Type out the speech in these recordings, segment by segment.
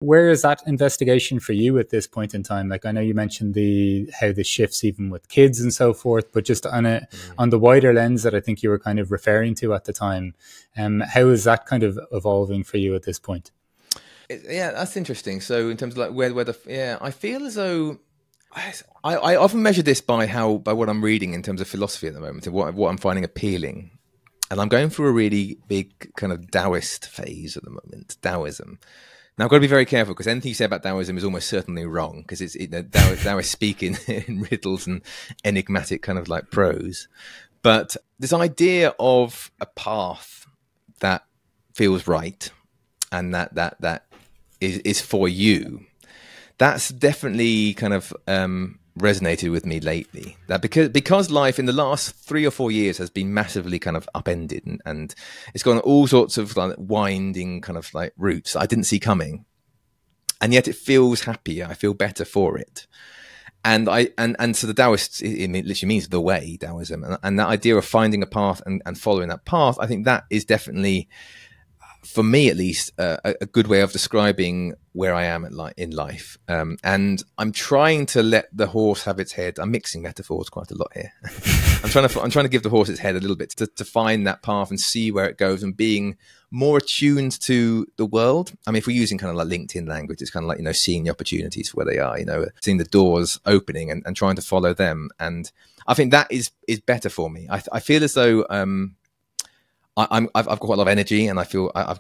Where is that investigation for you at this point in time? Like, I know you mentioned how the shifts even with kids and so forth, but just on the wider lens that I think you were kind of referring to at the time, how is that kind of evolving for you at this point? Yeah, that's interesting. So in terms of like I feel as though I often measure this by what I'm reading in terms of philosophy at the moment and what I'm finding appealing. And I'm going through a really big kind of Daoist phase at the moment, Taoism. Now, I've got to be very careful because anything you say about Taoism is almost certainly wrong because Taoists speak in riddles and enigmatic kind of like prose. But this idea of a path that feels right and that is for you, that's definitely kind of resonated with me lately. That because life in the last 3 or 4 years has been massively kind of upended and it's gone all sorts of like winding kind of like routes I didn't see coming, and yet it feels happier. I feel better for it. And so the Taoist, it literally means the way, Taoism, and that idea of finding a path and following that path, I think that is definitely, for me at least, a good way of describing where I am in life. And I'm trying to let the horse have its head. I'm mixing metaphors quite a lot here. I'm trying to give the horse its head a little bit to find that path and see where it goes, and being more attuned to the world. I mean, if we're using kind of like LinkedIn language, it's kind of like, seeing the opportunities where they are, seeing the doors opening and trying to follow them. And I think that is better for me. I feel as though, I've got quite a lot of energy, and I feel I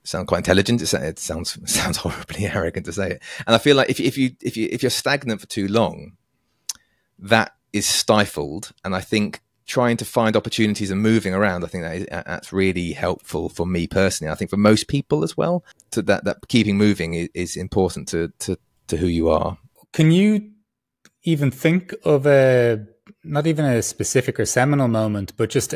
sound quite intelligent. It sounds horribly arrogant to say it, and I feel like if you're stagnant for too long, that is stifled. And I think trying to find opportunities and moving around, I think that's really helpful for me personally. I think for most people as well, to that keeping moving is important to who you are. Can you even think of not even a specific or seminal moment, but just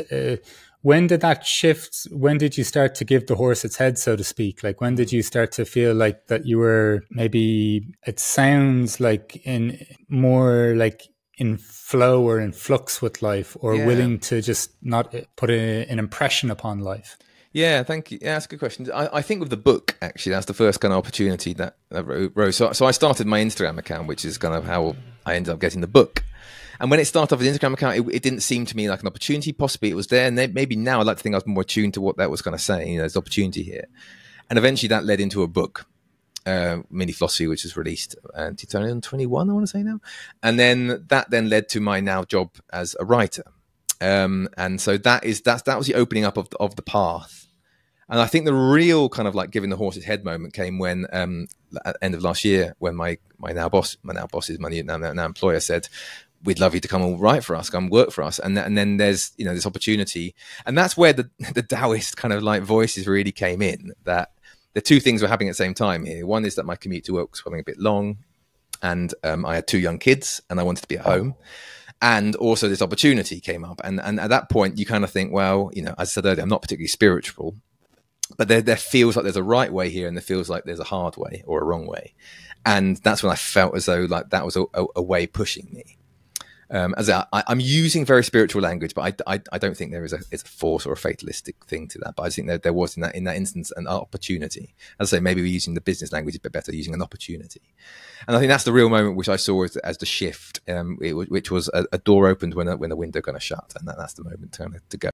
when did that shift? When did you start to give the horse its head, so to speak? Like, when did you start to feel like that you were maybe, it sounds like, in more like in flow or in flux with life, or willing to just not put an impression upon life? Yeah, thank you. Yeah, that's a good question. I think with the book, actually, that's the first kind of opportunity that I wrote. So I started my Instagram account, which is kind of how I ended up getting the book. And when it started off as an Instagram account, it didn't seem to me like an opportunity. Possibly it was there. And maybe now I'd like to think I was more attuned to what that was kind of saying. There's opportunity here. And eventually that led into a book, Mini Philosophy, which was released in 2021, I want to say now. And then that led to my now job as a writer. And so that was the opening up of the path. And I think the real kind of like giving the horse its head moment came when, at the end of last year, when my now boss is my now employer, said, "We'd love you to come and write for us, come work for us." And then there's, this opportunity. And that's where the Daoist kind of like voices really came in, that the two things were happening at the same time here. One is that my commute to work was becoming a bit long, and I had 2 young kids and I wanted to be at home. And also this opportunity came up. And at that point you kind of think, well, as I said earlier, I'm not particularly spiritual, but there feels like there's a right way here, and there feels like there's a hard way or a wrong way. And that's when I felt as though like that was a way pushing me. I'm using very spiritual language, but I don't think there is a force or a fatalistic thing to that. But I think that there was in that instance an opportunity. As I say, maybe we're using the business language a bit better, using an opportunity. And I think that's the real moment which I saw as the shift, which was a door opened when the window kind of shut, and that's the moment to go.